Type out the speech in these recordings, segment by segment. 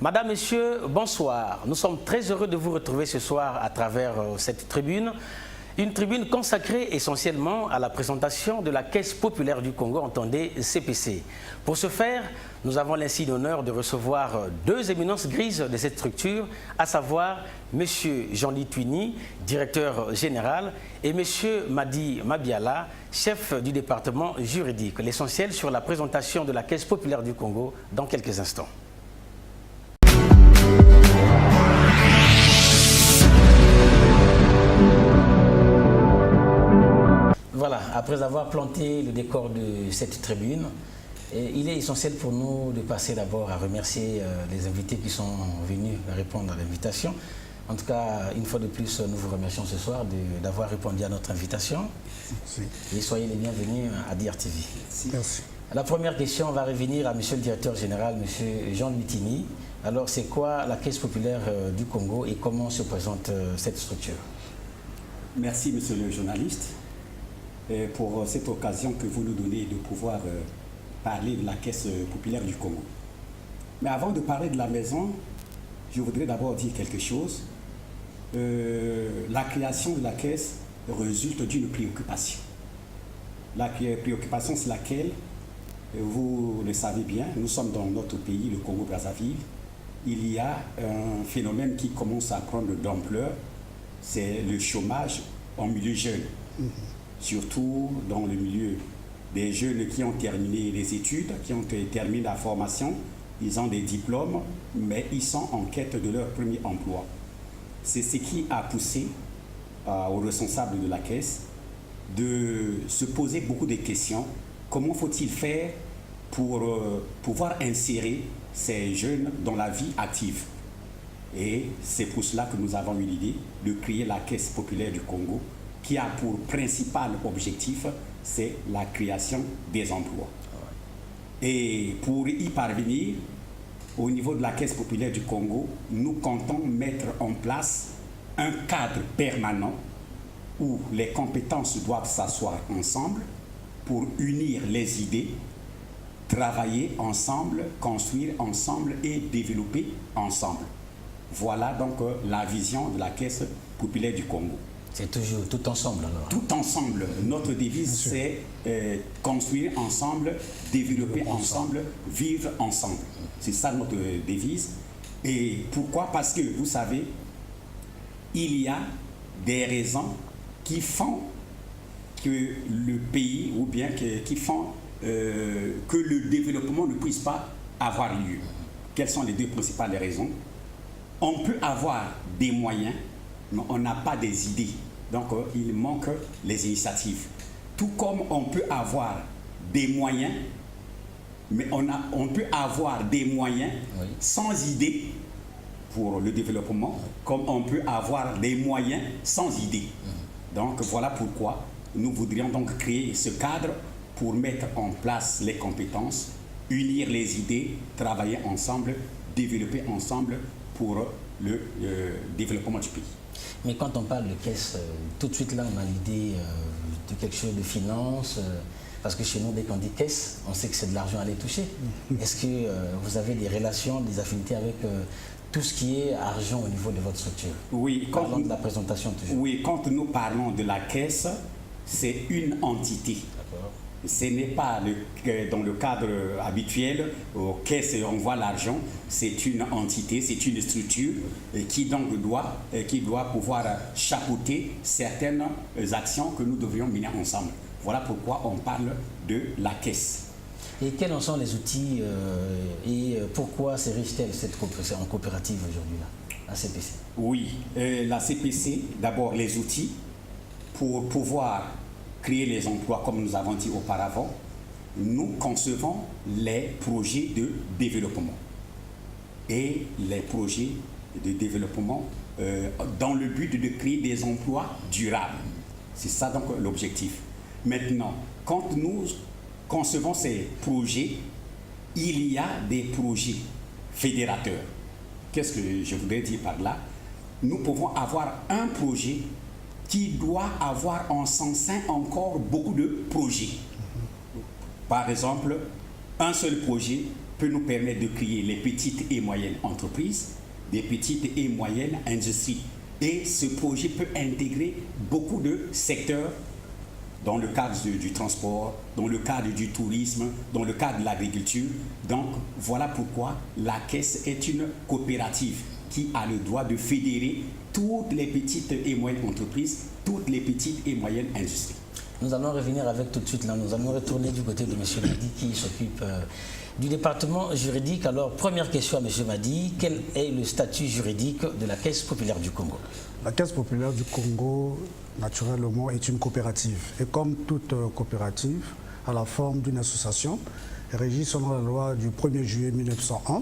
Madame, Messieurs, bonsoir. Nous sommes très heureux de vous retrouver ce soir à travers cette tribune. Une tribune consacrée essentiellement à la présentation de la Caisse populaire du Congo, entendez CPC. Pour ce faire, nous avons l'insigne honneur de recevoir deux éminences grises de cette structure, à savoir M. Jean-Ly Twini, directeur général, et M. Madi Mabiala, chef du département juridique. L'essentiel sur la présentation de la Caisse populaire du Congo dans quelques instants. Voilà, après avoir planté le décor de cette tribune, il est essentiel pour nous de passer d'abord à remercier les invités qui sont venus répondre à l'invitation. En tout cas, une fois de plus, nous vous remercions ce soir d'avoir répondu à notre invitation. Merci. Et soyez les bienvenus à DRTV. Merci. La première question va revenir à M. le directeur général, M. Jean-Ly Twini. Alors, c'est quoi la Caisse populaire du Congo et comment se présente cette structure? Merci, monsieur le journaliste, pour cette occasion que vous nous donnez de pouvoir parler de la Caisse populaire du Congo. Mais avant de parler de la maison, je voudrais d'abord dire quelque chose. La création de la Caisse résulte d'une préoccupation. La préoccupation, c'est laquelle, vous le savez bien, nous sommes dans notre pays, le Congo-Brazzaville. Il y a un phénomène qui commence à prendre d'ampleur, c'est le chômage en milieu jeune. Surtout dans le milieu des jeunes qui ont terminé les études, qui ont terminé la formation, ils ont des diplômes, mais ils sont en quête de leur premier emploi. C'est ce qui a poussé aux responsables de la Caisse de se poser beaucoup de questions. Comment faut-il faire pour pouvoir insérer ces jeunes dans la vie active? Et c'est pour cela que nous avons eu l'idée de créer la Caisse populaire du Congo, qui a pour principal objectif, c'est la création des emplois. Et pour y parvenir, au niveau de la Caisse populaire du Congo, nous comptons mettre en place un cadre permanent où les compétences doivent s'asseoir ensemble pour unir les idées, travailler ensemble, construire ensemble et développer ensemble. Voilà donc la vision de la Caisse populaire du Congo. C'est toujours tout ensemble alors? Tout ensemble. Notre devise, c'est construire ensemble, développer ensemble, vivre ensemble. C'est ça notre devise. Et pourquoi? Parce que, vous savez, il y a des raisons qui font que le pays, ou bien qui font que le développement ne puisse pas avoir lieu. Quelles sont les deux principales raisons? On peut avoir des moyens, mais on n'a pas des idées. Donc, il manque les initiatives. Tout comme on peut avoir des moyens, mais on peut avoir des moyens sans idées pour le développement, comme on peut avoir des moyens sans idées. Donc, voilà pourquoi nous voudrions donc créer ce cadre pour mettre en place les compétences, unir les idées, travailler ensemble, développer ensemble pour le développement du pays. Mais quand on parle de caisse, tout de suite là on a l'idée de quelque chose de finance, parce que chez nous dès qu'on dit caisse, on sait que c'est de l'argent à aller toucher. Est-ce que vous avez des relations, des affinités avec tout ce qui est argent au niveau de votre structure? Oui, parlons de la présentation toujours. Oui, quand nous parlons de la caisse, c'est une entité. Ce n'est pas dans le cadre habituel, aux caisses on voit l'argent, c'est une entité, c'est une structure qui donc doit pouvoir chapeauter certaines actions que nous devrions mener ensemble. Voilà pourquoi on parle de la caisse. Et quels en sont les outils et pourquoi se riche-t-elle en coopérative aujourd'hui, la CPC? Oui, la CPC, d'abord les outils pour pouvoir créer les emplois, comme nous avons dit auparavant. Nous concevons les projets de développement et les projets de développement dans le but de créer des emplois durables. C'est ça donc l'objectif. Maintenant, quand nous concevons ces projets, il y a des projets fédérateurs. Qu'est-ce que je voudrais dire par là? Nous pouvons avoir un projet qui doit avoir en son sein encore beaucoup de projets. Par exemple, un seul projet peut nous permettre de créer les petites et moyennes entreprises, des petites et moyennes industries. Et ce projet peut intégrer beaucoup de secteurs dans le cadre du transport, dans le cadre du tourisme, dans le cadre de l'agriculture. Donc voilà pourquoi la Caisse est une coopérative qui a le droit de fédérer toutes les petites et moyennes entreprises, toutes les petites et moyennes industries. Nous allons revenir avec tout de suite là, nous allons retourner du côté de M. Madi qui s'occupe du département juridique. Alors, première question à M. Madi, quel est le statut juridique de la Caisse populaire du Congo? La Caisse populaire du Congo, naturellement, est une coopérative. Et comme toute coopérative, à la forme d'une association, régie selon la loi du 1er juillet 1901.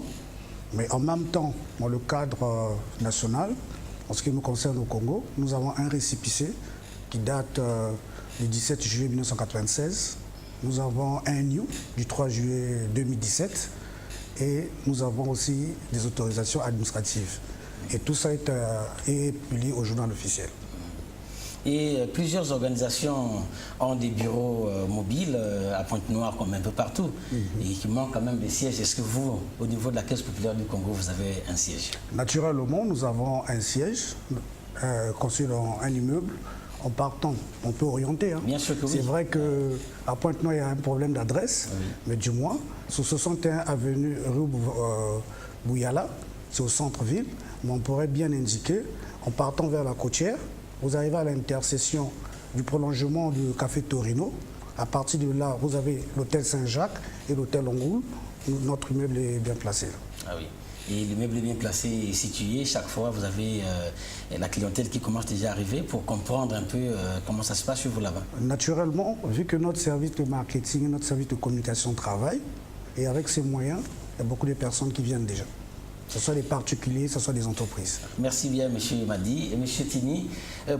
Mais en même temps, dans le cadre national, en ce qui nous concerne au Congo, nous avons un récépissé qui date du 17 juillet 1996. Nous avons un NIU du 3 juillet 2017 et nous avons aussi des autorisations administratives. Et tout ça est publié au journal officiel. Et plusieurs organisations ont des bureaux mobiles à Pointe-Noire comme un peu partout et qui manquent quand même des sièges. Est-ce que vous, au niveau de la Caisse populaire du Congo, vous avez un siège? Naturellement, nous avons un siège construit dans un immeuble. En partant, on peut orienter. Hein. Bien sûr que oui. C'est vrai qu'à Pointe-Noire, il y a un problème d'adresse, oui. Mais du moins, sur 61 avenue rue Bouyala, c'est au centre-ville, mais on pourrait bien indiquer, en partant vers la côtière, vous arrivez à l'intersection du prolongement du Café Torino. À partir de là, vous avez l'hôtel Saint-Jacques et l'hôtel Ongoul. Notre immeuble est bien placé. Ah oui. Et l'immeuble est bien placé et situé. Chaque fois, vous avez la clientèle qui commence déjà à arriver pour comprendre un peu comment ça se passe chez vous là-bas. Naturellement, vu que notre service de marketing, notre service de communication travaille, et avec ces moyens, il y a beaucoup de personnes qui viennent déjà. Que ce soit des particuliers, que ce soit des entreprises. Merci bien, M. Madi. Et M. Tini,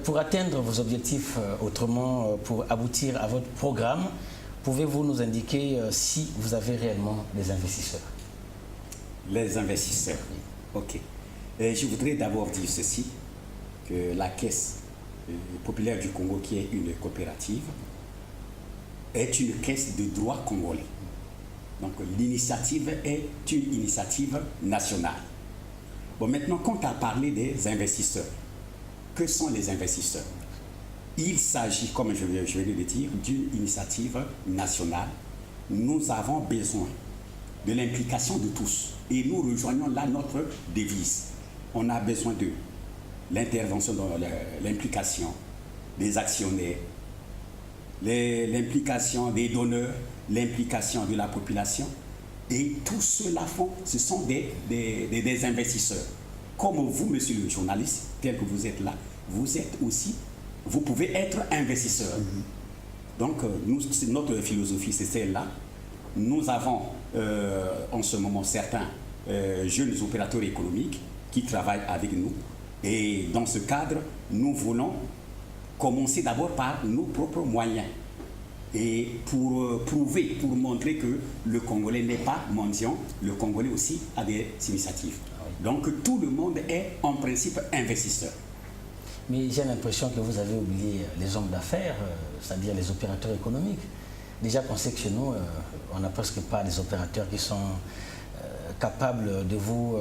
pour atteindre vos objectifs autrement, pour aboutir à votre programme, pouvez-vous nous indiquer si vous avez réellement des investisseurs? Les investisseurs, ok. Je voudrais d'abord dire ceci, que la Caisse populaire du Congo, qui est une coopérative, est une caisse de droit congolais. Donc l'initiative est une initiative nationale. Bon, maintenant, quand on a parlé des investisseurs, que sont les investisseurs? Il s'agit, comme je vais le dire, d'une initiative nationale. Nous avons besoin de l'implication de tous. Et nous rejoignons là notre devise. On a besoin de l'intervention, l'implication des actionnaires, l'implication des donneurs, l'implication de la population. Et tout cela font, ce sont des investisseurs. Comme vous, monsieur le journaliste, tel que vous êtes là, vous êtes aussi, vous pouvez être investisseur. Donc, notre philosophie, c'est celle-là. Nous avons en ce moment certains jeunes opérateurs économiques qui travaillent avec nous. Et dans ce cadre, nous voulons commencer d'abord par nos propres moyens. Et pour prouver, pour montrer que le Congolais n'est pas mendiant, le Congolais aussi a des initiatives. Donc tout le monde est en principe investisseur. Mais j'ai l'impression que vous avez oublié les hommes d'affaires, c'est-à-dire les opérateurs économiques. Déjà qu'on sait que chez nous, on n'a presque pas des opérateurs qui sont capables de vous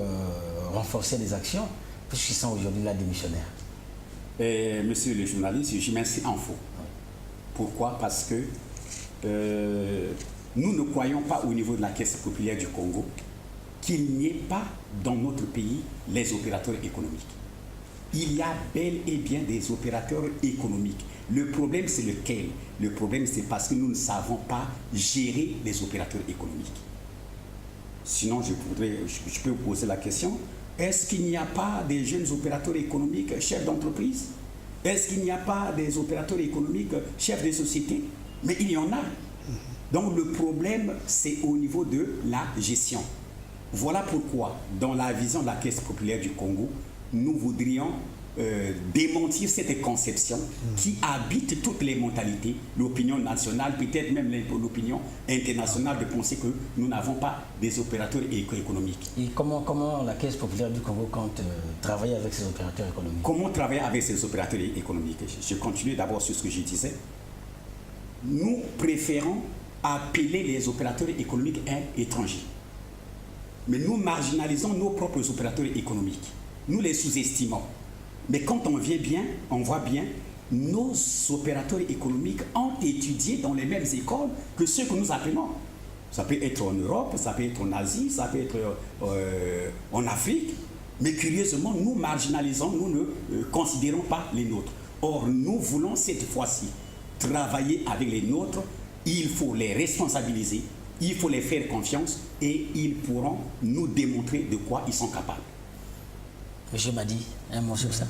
renforcer les actions, puisqu'ils sont aujourd'hui là démissionnaires. Monsieur le journaliste, je m'inscris en faux. Pourquoi? Parce que nous ne croyons pas au niveau de la Caisse populaire du Congo qu'il n'y ait pas dans notre pays les opérateurs économiques. Il y a bel et bien des opérateurs économiques. Le problème, c'est lequel? Le problème, c'est parce que nous ne savons pas gérer les opérateurs économiques. Sinon, je peux vous poser la question, est-ce qu'il n'y a pas des jeunes opérateurs économiques chefs d'entreprise? Est-ce qu'il n'y a pas des opérateurs économiques chefs de société? Mais il y en a. Donc le problème, c'est au niveau de la gestion. Voilà pourquoi, dans la vision de la Caisse populaire du Congo, nous voudrions démentir cette conception qui habite toutes les mentalités, l'opinion nationale, peut-être même l'opinion internationale, de penser que nous n'avons pas des opérateurs économiques. Et comment la Caisse populaire du Congo compte travailler avec ces opérateurs économiques? Comment travailler avec ces opérateurs économiques? Je continue d'abord sur ce que je disais. Nous préférons appeler les opérateurs économiques étrangers. Mais nous marginalisons nos propres opérateurs économiques. Nous les sous-estimons. Mais quand on voit bien, nos opérateurs économiques ont étudié dans les mêmes écoles que ceux que nous apprenons. Ça peut être en Europe, ça peut être en Asie, ça peut être en Afrique. Mais curieusement, nous marginalisons, nous ne considérons pas les nôtres. Or, nous voulons cette fois-ci travailler avec les nôtres. Il faut les responsabiliser, il faut les faire confiance et ils pourront nous démontrer de quoi ils sont capables. Monsieur Madi, un mot sur ça.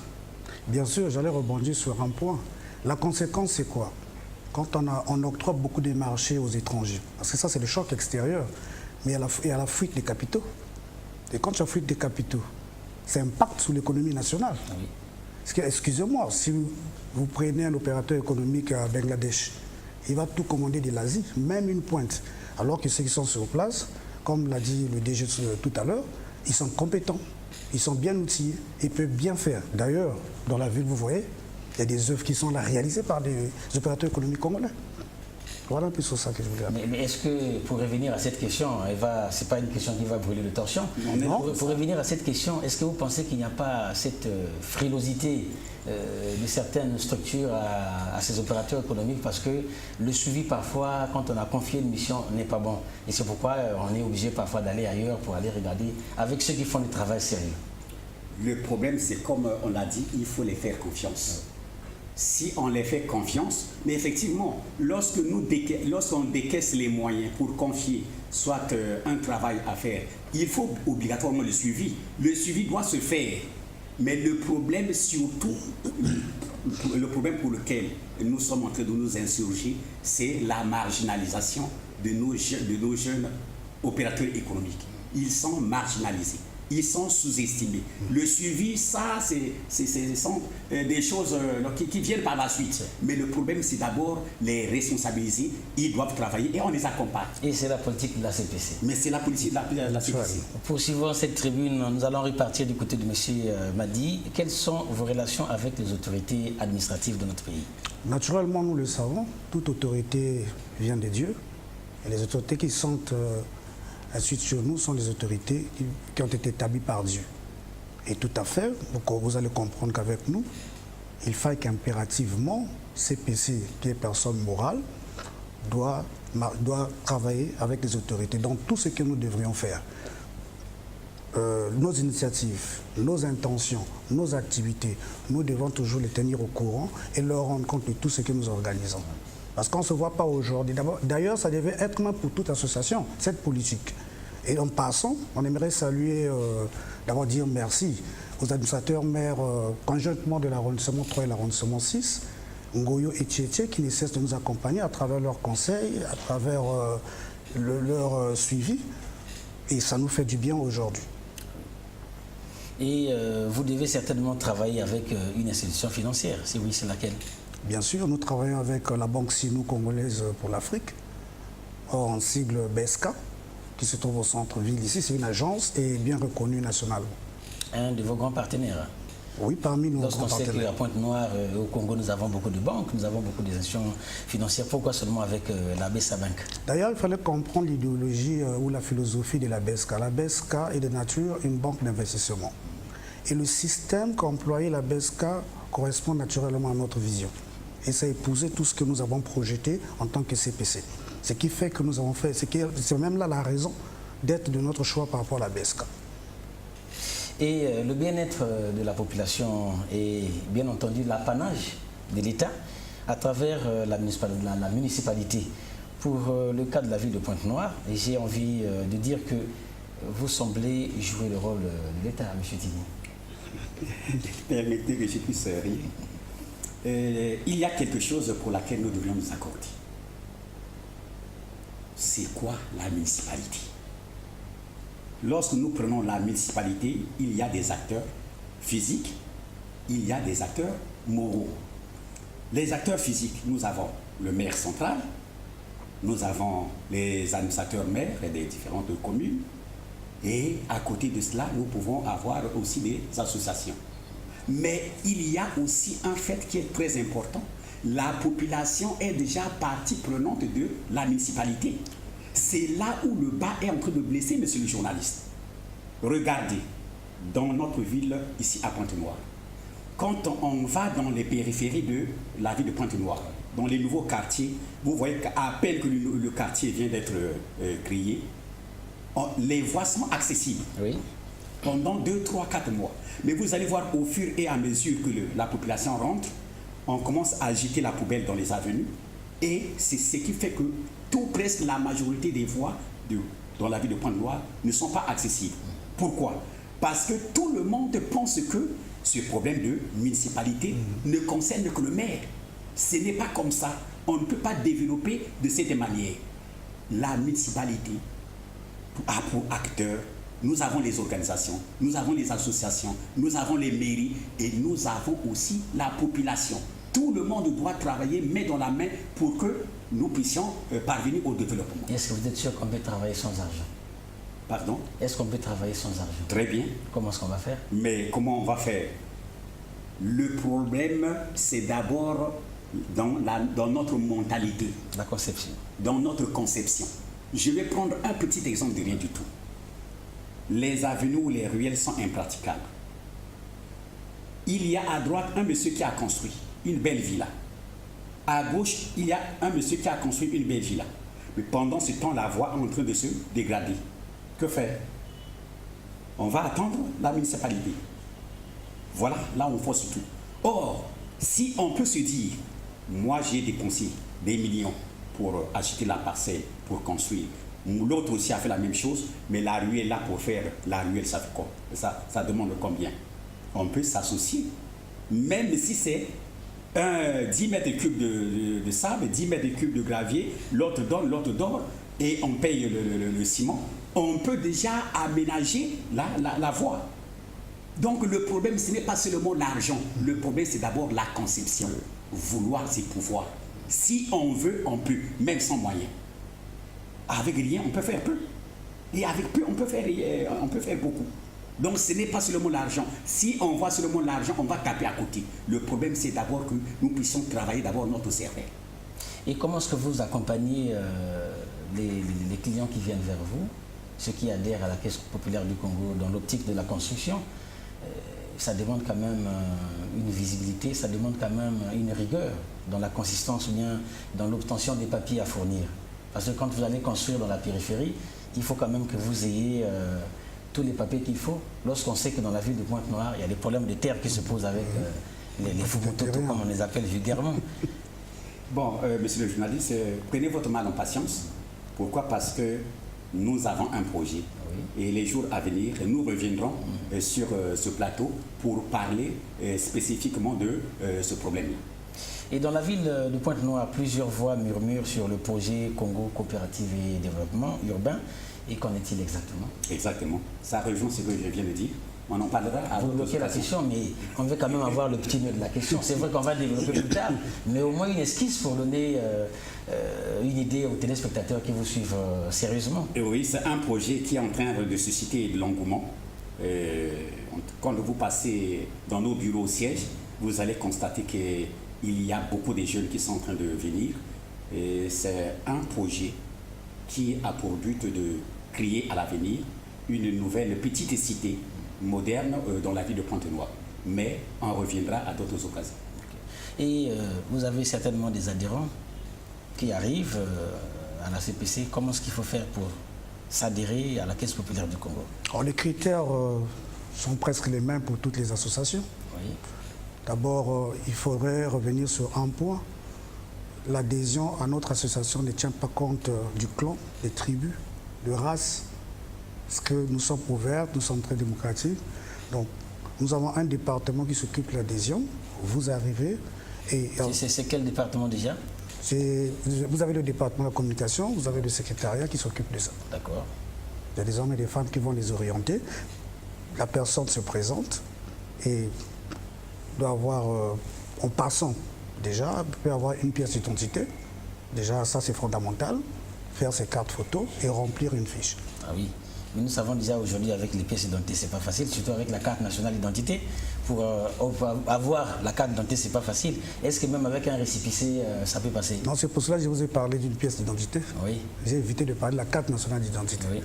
Bien sûr, j'allais rebondir sur un point. La conséquence, c'est quoi? Quand on octroie beaucoup de marchés aux étrangers, parce que ça, c'est le choc extérieur, mais il y a la fuite des capitaux. Et quand il y a fuite des capitaux, ça impacte sur l'économie nationale. Ah oui. Parce que, excusez-moi, si vous prenez un opérateur économique à Bangladesh, il va tout commander de l'Asie, même une pointe. Alors que ceux qui sont sur place, comme l'a dit le DG tout à l'heure, ils sont compétents, ils sont bien outillés, ils peuvent bien faire. D'ailleurs, dans la ville, vous voyez, il y a des œuvres qui sont là réalisées par des opérateurs économiques congolais. Voilà un peu sur ça que je voulais dire. Mais est-ce que, pour revenir à cette question, ce n'est pas une question qui va brûler le torchon. Non. Pour revenir à cette question, est-ce que vous pensez qu'il n'y a pas cette frilosité de certaines structures à ces opérateurs économiques parce que le suivi parfois, quand on a confié une mission, n'est pas bon. Et c'est pourquoi on est obligé parfois d'aller ailleurs pour aller regarder avec ceux qui font du travail sérieux. Le problème, c'est comme on l'a dit, il faut les faire confiance. Si on les fait confiance, mais effectivement, lorsqu'on décaisse les moyens pour confier soit un travail à faire, il faut obligatoirement le suivi. Le suivi doit se faire. Mais le problème surtout, le problème pour lequel nous sommes en train de nous insurger, c'est la marginalisation de nos jeunes opérateurs économiques. Ils sont marginalisés. Ils sont sous-estimés. Le suivi, ça, ce sont des choses qui viennent par la suite. Mais le problème, c'est d'abord les responsabiliser. Ils doivent travailler et on les accompagne. Et c'est la politique de la CPC. Mais c'est la politique de la CPC. Poursuivant cette tribune, nous allons repartir du côté de M. Madi. Quelles sont vos relations avec les autorités administratives de notre pays? Naturellement, nous le savons, toute autorité vient de Dieu. Et les autorités qui sont ensuite sur nous sont les autorités qui ont été établies par Dieu. Et tout à fait, vous allez comprendre qu'avec nous, il faille qu'impérativement, CPC, qui est personne morale, doit travailler avec les autorités dans tout ce que nous devrions faire. Nos initiatives, nos intentions, nos activités, nous devons toujours les tenir au courant et leur rendre compte de tout ce que nous organisons. Parce qu'on ne se voit pas aujourd'hui. D'ailleurs, ça devait être même pour toute association, cette politique. Et en passant, on aimerait saluer, d'abord dire merci aux administrateurs maires conjointement de l'arrondissement 3 et l'arrondissement 6, Ngoyo et Tchétché, qui ne cessent de nous accompagner à travers leurs conseils, à travers leur suivi. Et ça nous fait du bien aujourd'hui. Et vous devez certainement travailler avec une institution financière, si oui, c'est laquelle? Bien sûr, nous travaillons avec la Banque Sino-Congolaise pour l'Afrique, en sigle BESCA, qui se trouve au centre-ville ici. C'est une agence et bien reconnue nationalement. Un de vos grands partenaires? Oui, parmi nos grands partenaires. Lorsqu'on sait qu'à Pointe-Noire, au Congo, nous avons beaucoup de banques, nous avons beaucoup d'institutions financières. Pourquoi seulement avec la BESCA Bank? D'ailleurs, il fallait comprendre l'idéologie ou la philosophie de la BESCA. La BESCA est de nature une banque d'investissement. Et le système qu'a employé la BESCA correspond naturellement à notre vision. Et ça a épousé tout ce que nous avons projeté en tant que CPC. Ce qui fait que nous avons fait, c'est même là la raison d'être de notre choix par rapport à la BESCA. Et le bien-être de la population est bien entendu l'apanage de l'État à travers la municipalité. Pour le cas de la ville de Pointe-Noire, j'ai envie de dire que vous semblez jouer le rôle de l'État, M. Tigny. Permettez que je puisse rire. Il y a quelque chose pour laquelle nous devrions nous accorder. C'est quoi la municipalité? Lorsque nous prenons la municipalité, il y a des acteurs physiques, il y a des acteurs moraux. Les acteurs physiques, nous avons le maire central, nous avons les administrateurs maires des différentes communes, et à côté de cela, nous pouvons avoir aussi des associations. Mais il y a aussi un fait qui est très important. La population est déjà partie prenante de la municipalité. C'est là où le bas est en train de blesser, monsieur le journaliste. regardez, dans notre ville, ici à Pointe-Noire, quand on va dans les périphéries de la ville de Pointe-Noire, dans les nouveaux quartiers, vous voyez qu'à peine que le quartier vient d'être créé, les voies sont accessibles. Oui. Pendant 2, 3, 4 mois. Mais vous allez voir au fur et à mesure que la population rentre, on commence à jeter la poubelle dans les avenues et c'est ce qui fait que tout presque la majorité des voies dans la ville de Pointe-Noire ne sont pas accessibles. Pourquoi? Parce que tout le monde pense que ce problème de municipalité ne concerne que le maire. Ce n'est pas comme ça. On ne peut pas développer de cette manière. La municipalité a pour acteur, nous avons les organisations, nous avons les associations, nous avons les mairies et nous avons aussi la population. Tout le monde doit travailler main dans la main pour que nous puissions parvenir au développement. Est-ce que vous êtes sûr qu'on peut travailler sans argent? Pardon? Est-ce qu'on peut travailler sans argent? Très bien. Comment est-ce qu'on va faire? Mais comment on va faire? Le problème, c'est d'abord dans notre mentalité. La conception. Dans notre conception. Je vais prendre un petit exemple de rien du tout. Les avenues ou les ruelles sont impraticables. Il y a à droite un monsieur qui a construit une belle villa. À gauche, il y a un monsieur qui a construit une belle villa. Mais pendant ce temps, la voie est en train de se dégrader. Que faire? On va attendre la municipalité. Voilà, là on force tout. Or, si on peut se dire, moi j'ai dépensé des millions pour acheter la parcelle, pour construire. L'autre aussi a fait la même chose, mais la ruelle là pour faire la ruelle, ça fait quoi? Ça demande combien? On peut s'associer, même si c'est 10 mètres cubes de sable, 10 mètres cubes de gravier, l'autre donne, et on paye le ciment. On peut déjà aménager la voie. Donc le problème, ce n'est pas seulement l'argent. Le problème, c'est d'abord la conception. Vouloir, c'est pouvoir. Si on veut, on peut, même sans moyens. Avec rien, on peut faire peu. Et avec peu, on peut faire beaucoup. Donc ce n'est pas seulement l'argent. Si on voit seulement l'argent, on va taper à côté. Le problème, c'est d'abord que nous puissions travailler d'abord notre cerveau. Et comment est-ce que vous accompagnez les clients qui viennent vers vous, ceux qui adhèrent à la Caisse populaire du Congo dans l'optique de la construction? Ça demande quand même une visibilité, ça demande quand même une rigueur dans la consistance ou bien dans l'obtention des papiers à fournir. Parce que quand vous allez construire dans la périphérie, il faut quand même que vous ayez tous les papiers qu'il faut. Lorsqu'on sait que dans la ville de Pointe-Noire, il y a des problèmes de terre qui se posent avec les Fukutoto, comme on les appelle vulgairement. Bon, monsieur le journaliste, prenez votre mal en patience. Pourquoi? Parce que nous avons un projet. Et les jours à venir, nous reviendrons sur ce plateau pour parler spécifiquement de ce problème-là. Et dans la ville de Pointe-Noire, plusieurs voix murmurent sur le projet Congo Coopérative et Développement Urbain. Et qu'en est-il exactement? Exactement. Ça rejoint ce que je viens de dire. On en parlera à vous bloquez la question, mais on veut quand même avoir le petit nœud de la question. C'est vrai qu'on va développer plus tard, mais au moins une esquisse pour donner une idée aux téléspectateurs qui vous suivent sérieusement. Et oui, c'est un projet qui est en train de susciter de l'engouement. Quand vous passez dans nos bureaux au siège, vous allez constater qu'il y a beaucoup de jeunes qui sont en train de venir. Et c'est un projet qui a pour but de créer à l'avenir une nouvelle petite cité moderne dans la ville de Pointe-Noire. Mais on reviendra à d'autres occasions. Et vous avez certainement des adhérents qui arrivent à la CPC. Comment est-ce qu'il faut faire pour s'adhérer à la Caisse populaire du Congo? Alors, les critères sont presque les mêmes pour toutes les associations. Oui. D'abord, il faudrait revenir sur un point. L'adhésion à notre association ne tient pas compte du clan, des tribus, de race. Parce que nous sommes ouverts, nous sommes très démocratiques. Donc, nous avons un département qui s'occupe de l'adhésion. Vous arrivez et... C'est quel département déjà? Vous avez le département de la communication, vous avez le secrétariat qui s'occupe de ça. D'accord. Il y a des hommes et des femmes qui vont les orienter. La personne se présente et doit avoir, en passant déjà, peut avoir une pièce d'identité. Déjà, ça c'est fondamental. Faire ses cartes photos et remplir une fiche. Ah oui. Mais nous savons déjà aujourd'hui avec les pièces d'identité, c'est pas facile, surtout avec la carte nationale d'identité. Pour avoir la carte d'identité, c'est pas facile. Est-ce que même avec un récépissé, ça peut passer? Non, c'est pour cela que je vous ai parlé d'une pièce d'identité. Oui. J'ai évité de parler de la carte nationale d'identité. Oui.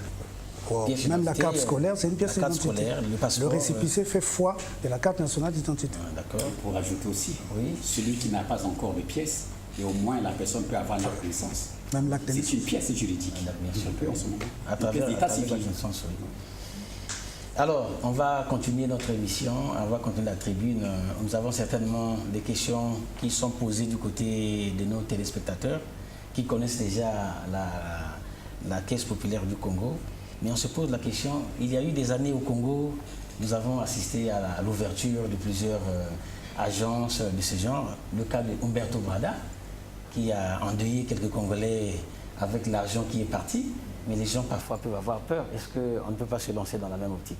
pièce Même la d'identité, carte scolaire, c'est une pièce la carte d'identité. scolaire, le passeport. Le récépissé fait foi de la carte nationale d'identité. D'accord. Pour ajouter aussi, Oui. celui qui n'a pas encore de pièce, et au moins la personne peut avoir la connaissance. Même l'acte de C'est une pièce juridique. Bien sûr. On peut en ce moment. À Une pièce travers, d'état à travers la civil. connaissance, oui. Alors, on va continuer notre émission, on va continuer la tribune. Nous avons certainement des questions qui sont posées du côté de nos téléspectateurs qui connaissent déjà la Caisse populaire du Congo. Mais on se pose la question, il y a eu des années au Congo, nous avons assisté à l'ouverture de plusieurs agences de ce genre. Le cas de Humberto Brada, qui a endeuillé quelques Congolais avec l'argent qui est parti. Mais les gens parfois peuvent avoir peur. Est-ce qu'on ne peut pas se lancer dans la même optique?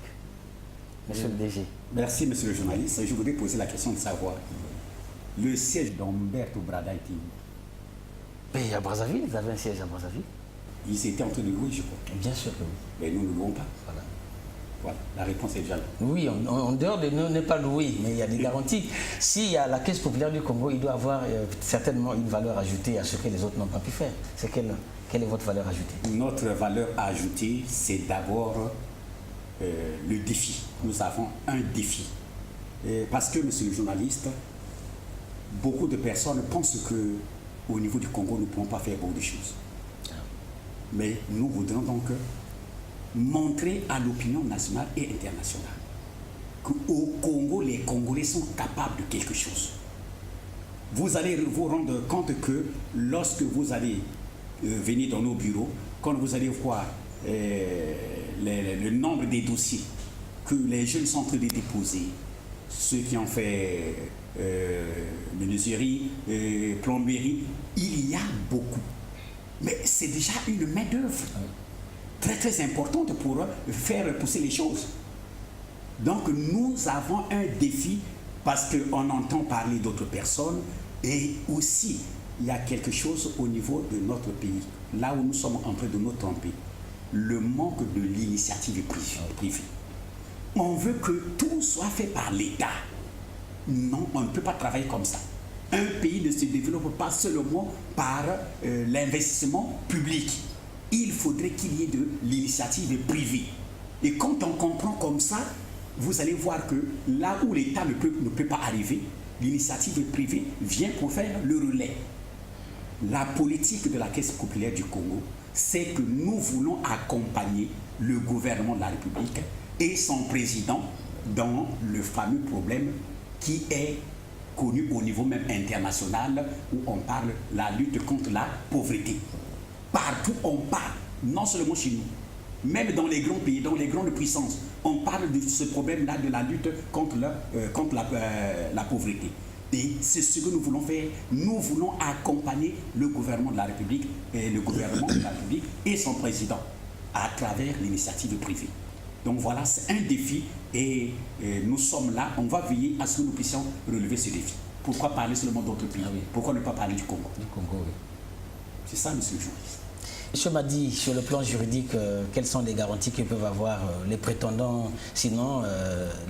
Monsieur le DG. Merci, monsieur le journaliste. Je voudrais poser la question de savoir, le siège d'Humberto Brada était où? Et à Brazzaville, ils avaient un siège à Brazzaville. Ils étaient en train de louer, je crois. Bien sûr que oui. Mais nous ne louons pas. Voilà. Voilà, la réponse est déjà là. Oui, en dehors de nous, n'est pas loué, mais il y a des garanties. S'il y a la Caisse populaire du Congo, il doit avoir certainement une valeur ajoutée à ce que les autres n'ont pas pu faire. C'est quelle est votre valeur ajoutée? Notre valeur ajoutée, c'est d'abord le défi. Nous avons un défi. Parce que, monsieur le journaliste, beaucoup de personnes pensent qu'au niveau du Congo, nous ne pouvons pas faire beaucoup de choses. Mais nous voudrons donc montrer à l'opinion nationale et internationale qu'au Congo, les Congolais sont capables de quelque chose. Vous allez vous rendre compte que lorsque vous allez venir dans nos bureaux, quand vous allez voir le nombre des dossiers que les jeunes sont en train de déposer, ceux qui ont fait menuiserie, plomberie, il y a beaucoup. Mais c'est déjà une main-d'œuvre très très importante pour faire pousser les choses. Donc nous avons un défi parce qu'on entend parler d'autres personnes et aussi il y a quelque chose au niveau de notre pays, là où nous sommes en train de nous tromper, le manque de l'initiative privée. On veut que tout soit fait par l'État. Non, on ne peut pas travailler comme ça. Un pays ne se développe pas seulement par l'investissement public. Il faudrait qu'il y ait de l'initiative privée. Et quand on comprend comme ça, vous allez voir que là où l'État ne peut pas arriver, l'initiative privée vient pour faire le relais. La politique de la Caisse populaire du Congo, c'est que nous voulons accompagner le gouvernement de la République et son président dans le fameux problème qui est connu au niveau même international, où on parle de la lutte contre la pauvreté. Partout on parle, non seulement chez nous, même dans les grands pays, dans les grandes puissances, on parle de ce problème-là, de la lutte contre la pauvreté. Et c'est ce que nous voulons faire. Nous voulons accompagner le gouvernement de la République et son président à travers l'initiative privée. Donc voilà, c'est un défi et nous sommes là, on va veiller à ce que nous puissions relever ce défi. Pourquoi parler seulement d'autres pays? Pourquoi ne pas parler du Congo? Du Congo, oui. C'est ça, monsieur le journaliste. Monsieur m'a dit, sur le plan juridique, quelles sont les garanties que peuvent avoir les prétendants, sinon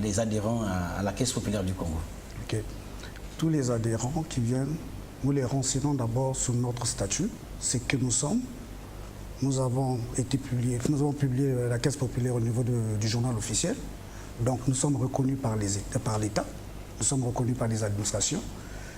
les adhérents à la Caisse populaire du Congo? Ok. Tous les adhérents qui viennent, nous les renseignons d'abord sur notre statut, c'est que nous sommes. Nous avons publié la Caisse populaire au niveau du journal officiel. Donc nous sommes reconnus par l'État, nous sommes reconnus par les administrations.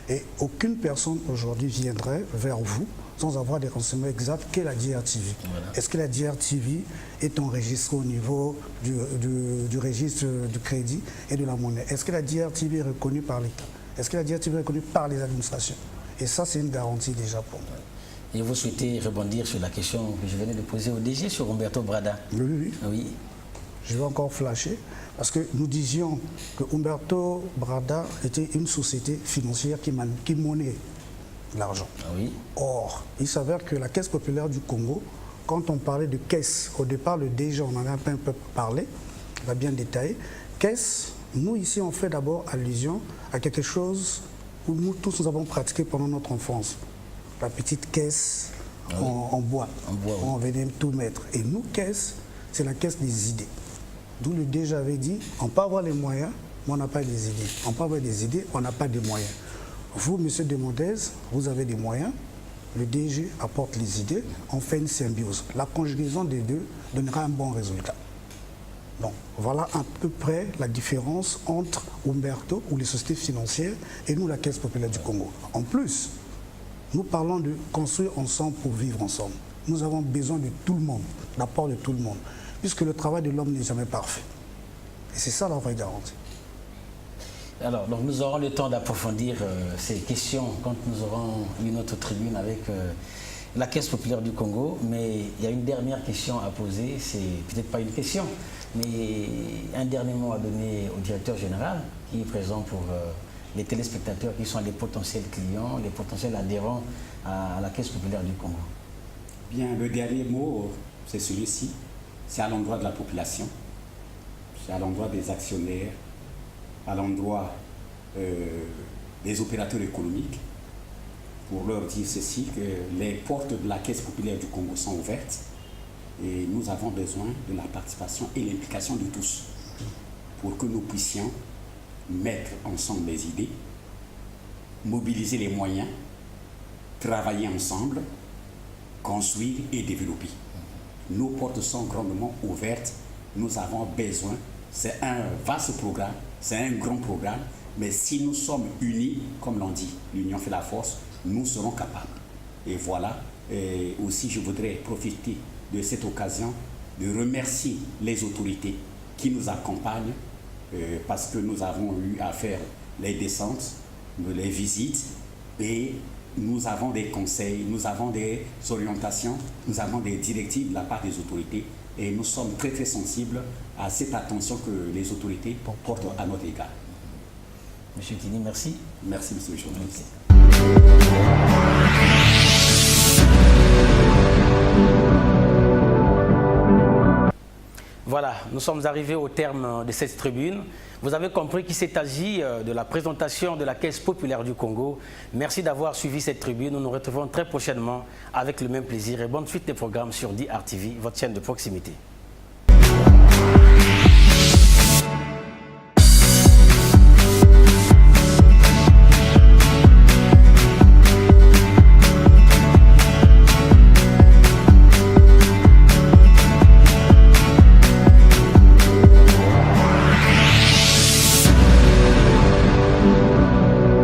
Et aucune personne aujourd'hui viendrait vers vous sans avoir des renseignements exacts qu'est la DRTV. Voilà. Est-ce que la DRTV est enregistrée au niveau du registre du crédit et de la monnaie? Est-ce que la DRTV est reconnue par l'État? Est-ce que la DRTV est reconnue par les administrations? Et ça, c'est une garantie déjà pour nous. Et vous souhaitez rebondir sur la question que je venais de poser au DG sur Humberto Brada? Oui. Je vais encore flasher, parce que nous disions que Humberto Brada était une société financière qui monnaie l'argent. Oui. Or, il s'avère que la Caisse populaire du Congo, quand on parlait de caisse, au départ, le DG, on en a un peu parlé, on va bien détailler. Caisse, nous ici, on fait d'abord allusion à quelque chose où nous tous nous avons pratiqué pendant notre enfance. La petite caisse en bois, on venait tout mettre. Et nous, caisse, c'est la caisse des idées. D'où le DG avait dit, on peut avoir les moyens, mais on n'a pas les idées. On peut avoir des idées, on n'a pas de moyens. Vous, monsieur Demondez, vous avez des moyens, le DG apporte les idées, on fait une symbiose. La conjugaison des deux donnera un bon résultat. Donc voilà à peu près la différence entre Umberto ou les sociétés financières et nous, la Caisse populaire du Congo. En plus, nous parlons de construire ensemble pour vivre ensemble. Nous avons besoin de tout le monde, l'apport de tout le monde, puisque le travail de l'homme n'est jamais parfait. Et c'est ça la vraie garantie. Alors, donc nous aurons le temps d'approfondir ces questions quand nous aurons une autre tribune avec la Caisse populaire du Congo. Mais il y a une dernière question à poser, c'est peut-être pas une question, mais un dernier mot à donner au directeur général qui est présent pour les téléspectateurs qui sont les potentiels clients, les potentiels adhérents à la Caisse populaire du Congo. Bien, le dernier mot, c'est celui-ci. C'est à l'endroit de la population, c'est à l'endroit des actionnaires, à l'endroit des opérateurs économiques, pour leur dire ceci, que les portes de la Caisse populaire du Congo sont ouvertes et nous avons besoin de la participation et l'implication de tous pour que nous puissions mettre ensemble les idées, mobiliser les moyens, travailler ensemble, construire et développer. Nos portes sont grandement ouvertes, nous avons besoin, c'est un vaste programme, c'est un grand programme, mais si nous sommes unis, comme l'on dit, l'union fait la force, nous serons capables. Et voilà, et aussi je voudrais profiter de cette occasion de remercier les autorités qui nous accompagnent parce que nous avons eu à faire les descentes, les visites et nous avons des conseils, nous avons des orientations, nous avons des directives de la part des autorités et nous sommes très très sensibles à cette attention que les autorités portent à notre égard. Monsieur Kini, merci. Merci, monsieur le journaliste. Voilà, nous sommes arrivés au terme de cette tribune. Vous avez compris qu'il s'est agi de la présentation de la Caisse populaire du Congo. Merci d'avoir suivi cette tribune. Nous nous retrouvons très prochainement avec le même plaisir et bonne suite des programmes sur DR TV, votre chaîne de proximité.